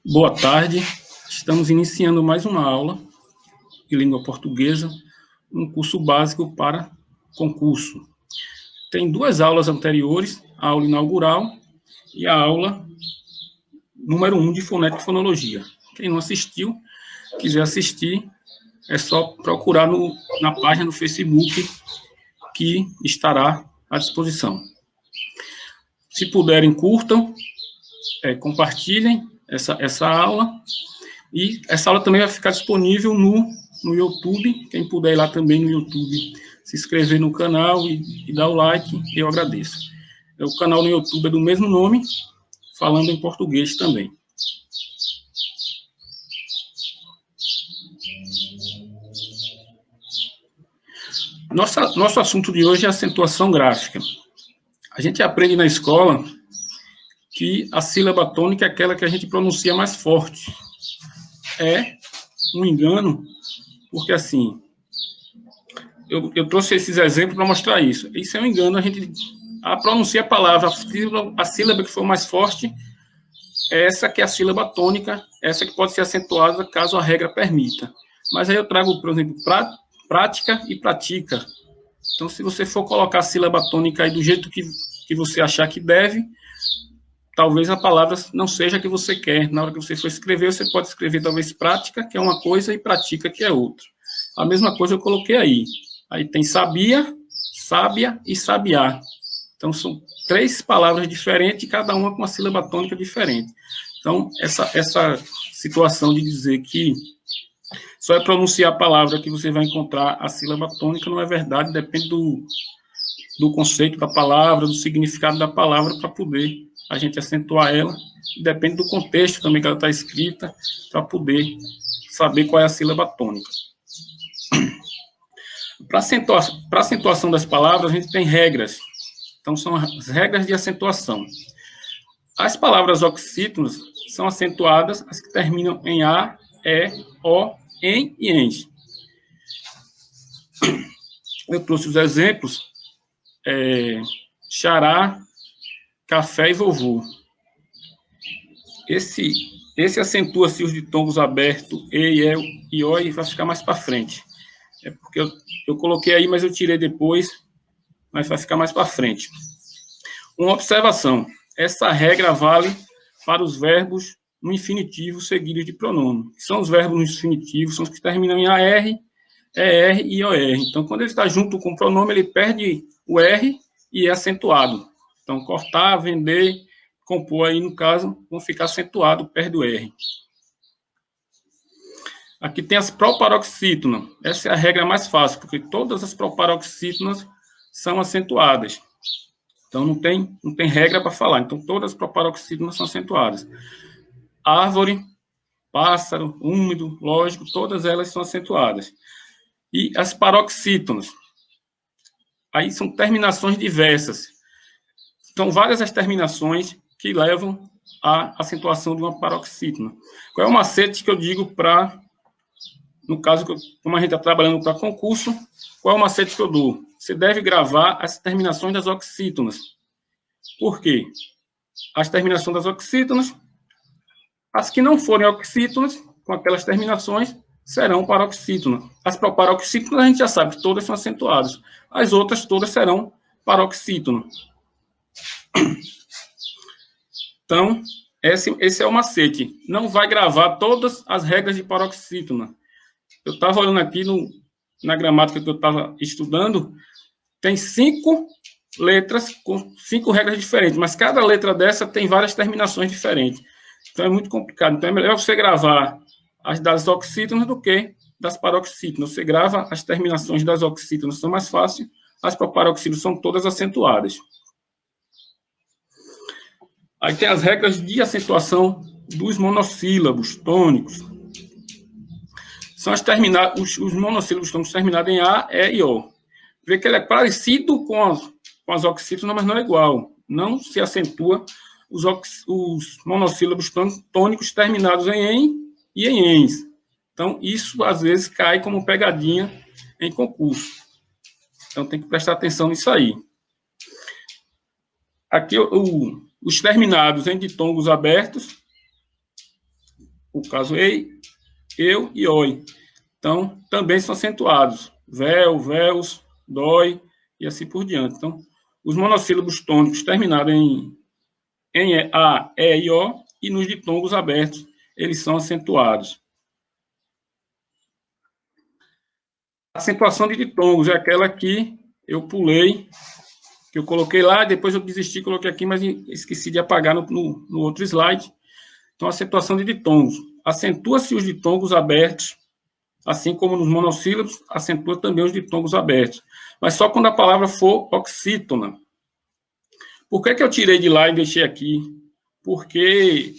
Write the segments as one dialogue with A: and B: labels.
A: Boa tarde, estamos iniciando mais uma aula de língua portuguesa, um curso básico para concurso. Tem duas aulas anteriores, a aula inaugural e a aula número 1 de fonética e fonologia. Quem não assistiu, quiser assistir, é só procurar na página do Facebook, que estará à disposição. Se puderem, curtam, compartilhem essa aula, e essa aula também vai ficar disponível no YouTube. Quem puder ir lá também no YouTube, se inscrever no canal e dar o like, eu agradeço. O canal no YouTube é do mesmo nome, falando em português também. Nosso assunto de hoje é acentuação gráfica. A gente aprende na escola que a sílaba tônica é aquela que a gente pronuncia mais forte. É um engano, porque assim, eu trouxe esses exemplos para mostrar isso. Isso é um engano, a pronunciar a palavra, a sílaba que for mais forte, essa que é a sílaba tônica, essa que pode ser acentuada caso a regra permita. Mas aí eu trago, por exemplo, prática e pratica. Então, se você for colocar a sílaba tônica aí do jeito que você achar que deve, talvez a palavra não seja a que você quer. Na hora que você for escrever, você pode escrever talvez prática, que é uma coisa, e pratica, que é outra. A mesma coisa eu coloquei aí. Aí tem sabia, sábia e sabiá. Então, são três palavras diferentes, cada uma com uma sílaba tônica diferente. Então, essa situação de dizer que só é pronunciar a palavra que você vai encontrar a sílaba tônica não é verdade, depende do conceito da palavra, do significado da palavra, para poder a gente acentuar ela, depende do contexto também que ela está escrita, para poder saber qual é a sílaba tônica. Para acentuação das palavras, a gente tem regras. Então, são as regras de acentuação. As palavras oxítonas são acentuadas, as que terminam em A, E, O, em e ens. Eu trouxe os exemplos, xará, café e vovô. Esse acentua-se os ditongos abertos, E, E, O, e vai ficar mais para frente. É porque eu coloquei aí, mas eu tirei depois, mas vai ficar mais para frente. Uma observação. Essa regra vale para os verbos no infinitivo seguidos de pronome. São os verbos no infinitivo, são os que terminam em AR, ER e OR. Então, quando ele está junto com o pronome, ele perde o R e é acentuado. Então, cortar, vender, compor aí, no caso, vão ficar acentuado, perde o R. Aqui tem as proparoxítonas. Essa é a regra mais fácil, porque todas as proparoxítonas são acentuadas. Então, não tem regra para falar. Então, todas as proparoxítonas são acentuadas. Árvore, pássaro, úmido, lógico, todas elas são acentuadas. E as paroxítonas. Aí são terminações diversas. São várias as terminações que levam à acentuação de uma paroxítona. Qual é o macete que eu digo para, no caso, como a gente está trabalhando para concurso, qual é o macete que eu dou? Você deve gravar as terminações das oxítonas. Por quê? As terminações das oxítonas, as que não forem oxítonas, com aquelas terminações, serão paroxítonas. As proparoxítonas, a gente já sabe que todas são acentuadas. As outras todas serão paroxítonas. Então, esse é o macete. Não vai gravar todas as regras de paroxítona. Eu estava olhando aqui na gramática que eu estava estudando, tem 5 letras com 5 regras diferentes, mas cada letra dessa tem várias terminações diferentes. Então, é muito complicado. Então, é melhor você gravar as das oxítonas do que das paroxítonas. Você grava as terminações das oxítonas, são mais fáceis, as proparoxítonas são todas acentuadas. Aí tem as regras de acentuação dos monossílabos tônicos. São os monossílabos tônicos terminados em A, E e O. Vê que ele é parecido com as oxítonas, mas não é igual. Não se acentua os monossílabos tônicos terminados em EN e em ENS. Então, isso, às vezes, cai como pegadinha em concurso. Então, tem que prestar atenção nisso aí. Aqui, os terminados em ditongos abertos o caso ei, eu e oi. Então, também são acentuados. Véu, véus, dói, e assim por diante. Então, os monossílabos tônicos terminados em A, E e O, e nos ditongos abertos, eles são acentuados. A acentuação de ditongos é aquela que eu pulei, que eu coloquei lá, depois eu desisti, coloquei aqui, mas esqueci de apagar no outro slide. Então, a acentuação de ditongos. Acentua-se os ditongos abertos, assim como nos monossílabos, acentua também os ditongos abertos. Mas só quando a palavra for oxítona. Por que eu tirei de lá e deixei aqui? Porque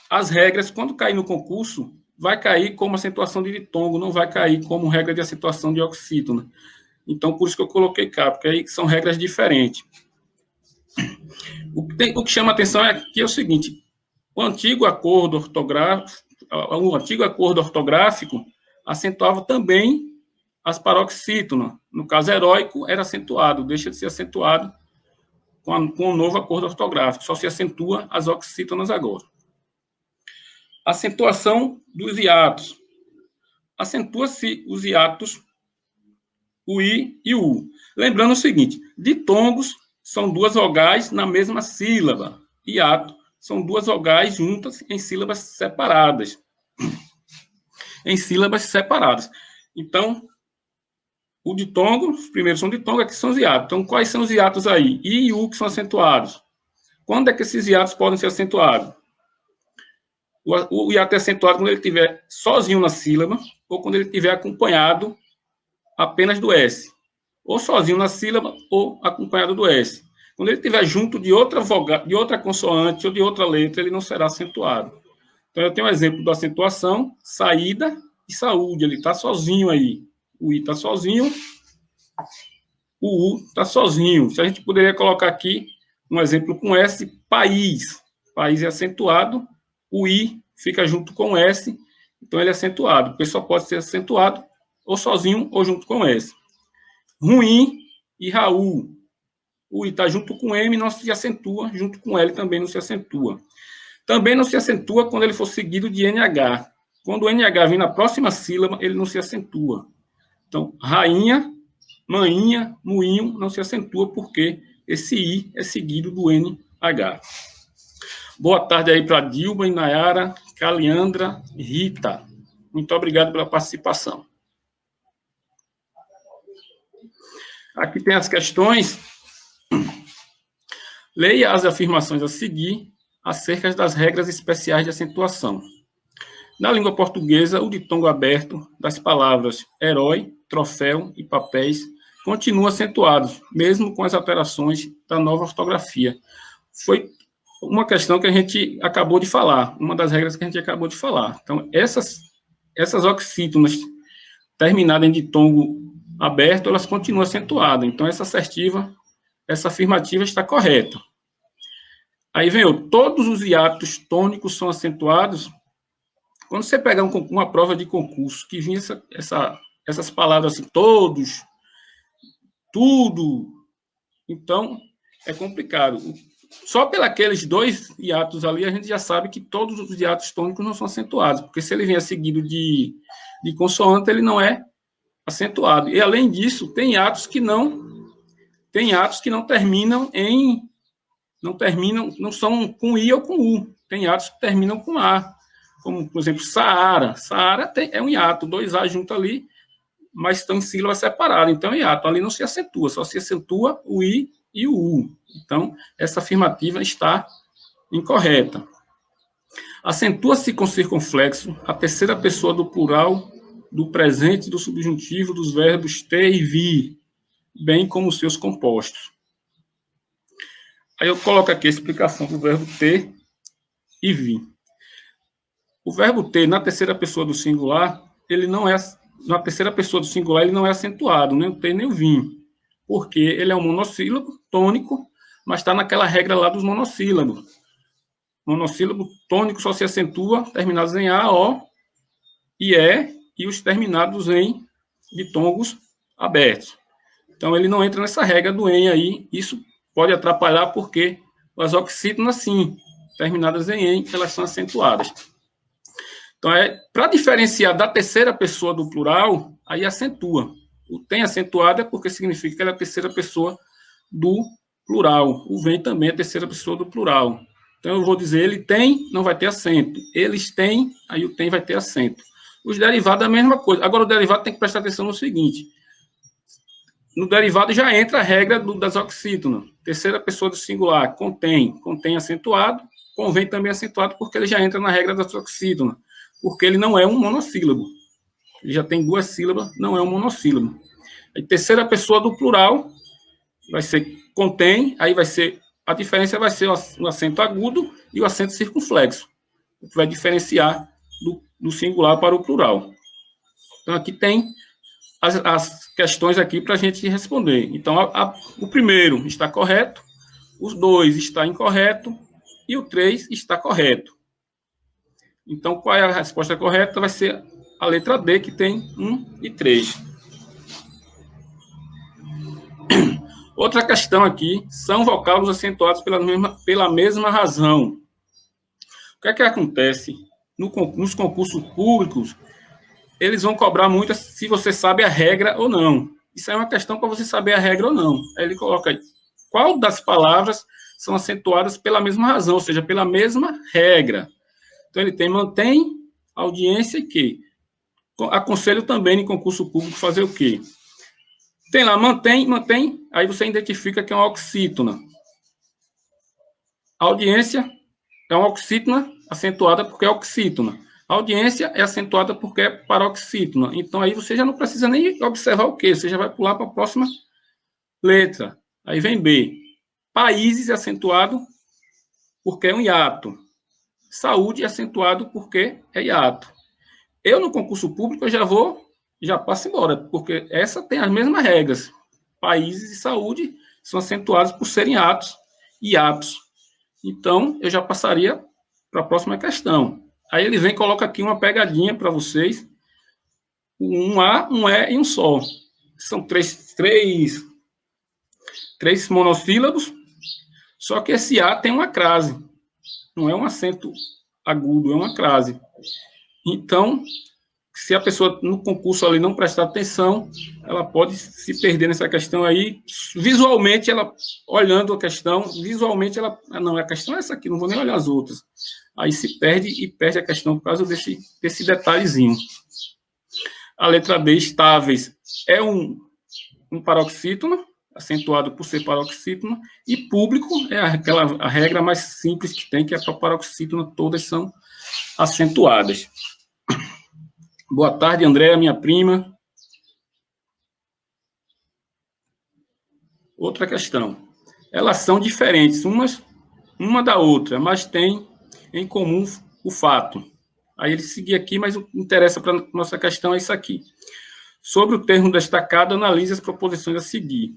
A: as regras, quando cair no concurso, vai cair como acentuação de ditongo, não vai cair como regra de acentuação de oxítona. Então, por isso que eu coloquei cá, porque aí são regras diferentes. O que chama atenção aqui é o seguinte: o antigo acordo ortográfico acentuava também as paroxítonas. No caso heróico, era acentuado, deixa de ser acentuado com o novo acordo ortográfico, só se acentua as oxítonas agora. Acentuação dos hiatos. Acentua-se os hiatos, o I e o U. Lembrando o seguinte: ditongos são duas vogais na mesma sílaba. Hiato são duas vogais juntas em sílabas separadas. Em sílabas separadas. Então, o ditongo, os primeiros são ditongo, aqui são os hiatos. Então, quais são os hiatos aí? I e U que são acentuados. Quando é que esses hiatos podem ser acentuados? O hiato é acentuado quando ele estiver sozinho na sílaba ou quando ele estiver acompanhado apenas do S. Ou sozinho na sílaba ou acompanhado do S. Quando ele estiver junto de outra vogal, de outra consoante ou de outra letra, ele não será acentuado. Então, eu tenho um exemplo da acentuação, saída e saúde. Ele está sozinho aí. O I está sozinho, o U está sozinho. Se a gente poderia colocar aqui um exemplo com S, país. País é acentuado, o I fica junto com o S, então ele é acentuado. Porque só pode ser acentuado ou sozinho ou junto com o S. Ruim e Raul. O I está junto com M, não se acentua, junto com L também não se acentua. Também não se acentua quando ele for seguido de NH. Quando o NH vem na próxima sílaba, ele não se acentua. Então, rainha, maninha, moinho, não se acentua porque esse I é seguido do NH. Boa tarde aí para Dilma, Inayara, Caliandra e Rita. Muito obrigado pela participação. Aqui tem as questões. Leia as afirmações a seguir acerca das regras especiais de acentuação. Na língua portuguesa, o ditongo aberto das palavras herói, troféu e papéis continua acentuado, mesmo com as alterações da nova ortografia. Foi uma questão que a gente acabou de falar, uma das regras que a gente acabou de falar. Então, essas oxítonas terminadas em ditongo aberto, elas continuam acentuadas. Então, essa afirmativa está correta. Aí vem todos os hiatos tônicos são acentuados. Quando você pegar uma prova de concurso que vinha essas palavras assim, todos, tudo, então é complicado. Só pelos dois hiatos ali, a gente já sabe que todos os hiatos tônicos não são acentuados, porque se ele vier seguido de consoante, ele não é acentuado. E, além disso, tem hiatos que não terminam não são com I ou com U. Tem hiatos que terminam com A. Como, por exemplo, Saara. Saara é um hiato, dois A junto ali, mas estão em sílaba separada. Então, é hiato. Ali não se acentua, só se acentua o I e o U. Então, essa afirmativa está incorreta. Acentua-se com circunflexo a terceira pessoa do plural, do presente, do subjuntivo, dos verbos ter e vir, bem como seus compostos. Aí eu coloco aqui a explicação do verbo ter e vir. O verbo ter, na terceira pessoa do singular, ele não é acentuado, nem o ter nem o vir, porque ele é um monossílabo tônico, mas está naquela regra lá dos monossílabos. Monossílabo tônico só se acentua terminados em A, O e E, e os terminados em ditongos abertos. Então, ele não entra nessa regra do em aí. Isso pode atrapalhar porque as oxítonas, sim, terminadas em elas são acentuadas. Então, para diferenciar da terceira pessoa do plural, aí acentua. O tem acentuado é porque significa que ela é a terceira pessoa do plural. O vem também é a terceira pessoa do plural. Então, eu vou dizer ele tem, não vai ter acento. Eles têm, aí o tem vai ter acento. Os derivados é a mesma coisa. Agora, o derivado tem que prestar atenção no seguinte. No derivado já entra a regra das oxítonas. Terceira pessoa do singular, contém acentuado, convém também acentuado, porque ele já entra na regra das oxítonas. Porque ele não é um monossílabo. Ele já tem duas sílabas, não é um monossílabo. A terceira pessoa do plural vai ser contém, aí vai ser, a diferença vai ser o acento agudo e o acento circunflexo, que vai diferenciar do singular para o plural. Então, aqui tem as questões aqui para a gente responder. Então, o primeiro está correto, os dois está incorreto e o 3 está correto. Então, qual é a resposta correta? Vai ser a letra D, que tem 1 e 3. Outra questão aqui, são vocábulos acentuados pela mesma razão. O que é que acontece? Nos concursos públicos, eles vão cobrar muito se você sabe a regra ou não. Isso é uma questão para você saber a regra ou não. Aí ele coloca aí, qual das palavras são acentuadas pela mesma razão, ou seja, pela mesma regra. Então, ele tem mantém, audiência e que. Aconselho também em concurso público fazer o quê? Tem lá, mantém, aí você identifica que é uma oxítona. A audiência é uma oxítona acentuada porque é oxítona. A audiência é acentuada porque é paroxítona. Então, aí você já não precisa nem observar o quê? Você já vai pular para a próxima letra. Aí vem B. Países é acentuado porque é um hiato. Saúde é acentuado porque é hiato. Eu, no concurso público, eu já passo embora, porque essa tem as mesmas regras. Países e saúde são acentuados por serem atos e hiatos. Então, eu já passaria para a próxima questão. Aí ele vem e coloca aqui uma pegadinha para vocês. Um A, um E e um Sol. São três monossílabos, só que esse A tem uma crase. Não é um acento agudo, é uma crase. Então, se a pessoa no concurso ali não prestar atenção, ela pode se perder nessa questão aí. Visualmente, ela olhando a questão, visualmente ela, não, a questão é essa aqui, não vou nem olhar as outras. Aí se perde e perde a questão por causa desse detalhezinho. A letra D, estáveis, é um paroxítono, acentuado por ser paroxítono, e público é a regra mais simples que tem, que é para paroxítono, todas são acentuadas. Boa tarde, Andréa, minha prima. Outra questão. Elas são diferentes uma da outra, mas têm em comum o fato. Aí ele seguir aqui, mas o que interessa para a nossa questão é isso aqui. Sobre o termo destacado, analise as proposições a seguir.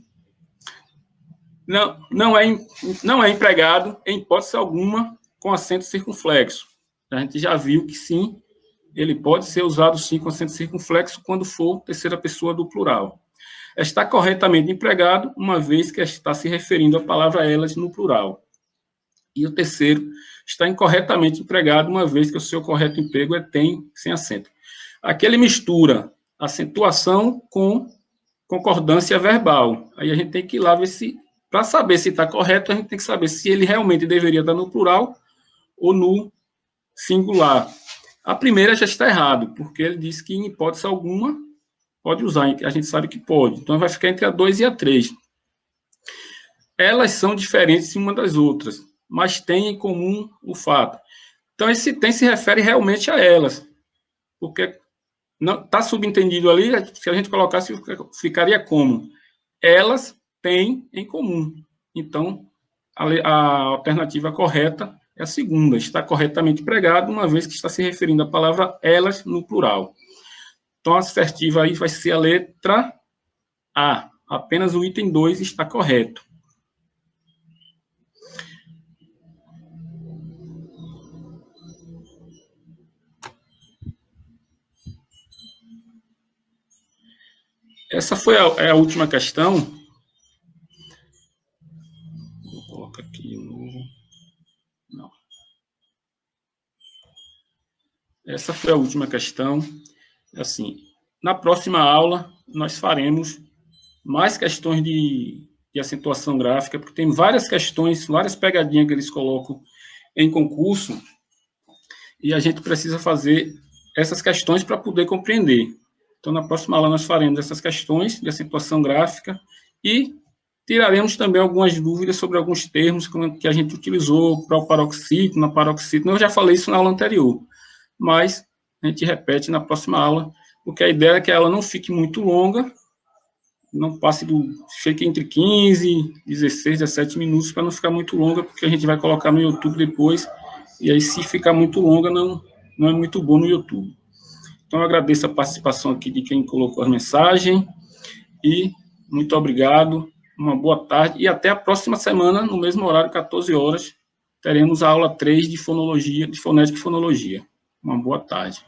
A: Não é empregado, em hipótese alguma, com acento circunflexo. A gente já viu que sim, ele pode ser usado sim com acento circunflexo quando for terceira pessoa do plural. Está corretamente empregado, uma vez que está se referindo à palavra elas no plural. E o terceiro, está incorretamente empregado, uma vez que o seu correto emprego é tem, sem acento. Aqui ele mistura acentuação com concordância verbal. Aí a gente tem que ir lá ver se, para saber se está correto, a gente tem que saber se ele realmente deveria estar no plural ou no singular. A primeira já está errado, porque ele diz que, em hipótese alguma, pode usar, a gente sabe que pode. Então, vai ficar entre a 2 e a 3. Elas são diferentes uma das outras, mas têm em comum o fato. Então, esse tem se refere realmente a elas, porque não está subentendido ali, se a gente colocasse, ficaria como? Elas têm em comum. Então, a alternativa correta é a segunda, está corretamente empregado, uma vez que está se referindo à palavra elas no plural. Então, a assertiva aí vai ser a letra A. Apenas o item 2 está correto. Essa foi a última questão. Vou colocar aqui de novo. Não. Essa foi a última questão. Assim, na próxima aula, nós faremos mais questões de acentuação gráfica, porque tem várias questões, várias pegadinhas que eles colocam em concurso, e a gente precisa fazer essas questões para poder compreender. Então, na próxima aula, nós faremos essas questões de acentuação gráfica e tiraremos também algumas dúvidas sobre alguns termos que a gente utilizou para o paroxítono, na paroxítono. Eu já falei isso na aula anterior, mas a gente repete na próxima aula, porque a ideia é que ela não fique muito longa, não passe fique entre 15, 16, 17 minutos, para não ficar muito longa, porque a gente vai colocar no YouTube depois, e aí se ficar muito longa, não é muito bom no YouTube. Então, eu agradeço a participação aqui de quem colocou a mensagem, e muito obrigado, uma boa tarde, e até a próxima semana, no mesmo horário, 14 horas, teremos a aula 3 de fonologia, de fonética e fonologia. Uma boa tarde.